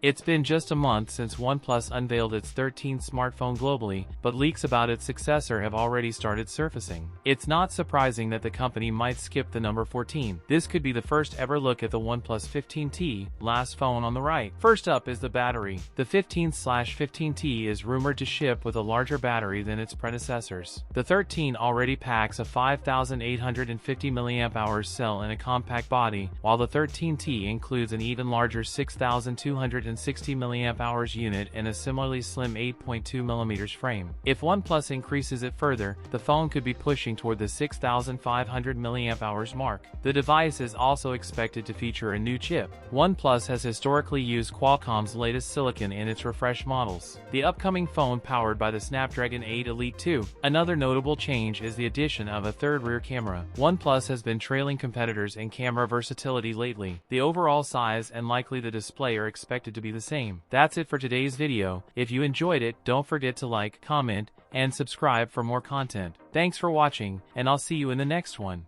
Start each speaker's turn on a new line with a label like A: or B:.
A: It's been just a month since OnePlus unveiled its 13th smartphone globally, but leaks about its successor have already started surfacing. It's not surprising that the company might skip the number 14. This could be the first ever look at the OnePlus 15T, last phone on the right. First up is the battery. The 15/15T is rumored to ship with a larger battery than its predecessors. The 13 already packs a 5,850 mAh cell in a compact body, while the 13T includes an even larger 6,260 mAh unit and a similarly slim 8.2mm frame. If OnePlus increases it further, the phone could be pushing toward the 6,500 mAh mark. The device is also expected to feature a new chip. OnePlus has historically used Qualcomm's latest silicon in its refreshed models. The upcoming phone powered by the Snapdragon 8 Elite 2. Another notable change is the addition of a third rear camera. OnePlus has been trailing competitors in camera versatility lately. The overall size and likely the display are expected to be the same. That's it for today's video. If you enjoyed it, don't forget to like, comment, and subscribe for more content. Thanks for watching, and I'll see you in the next one.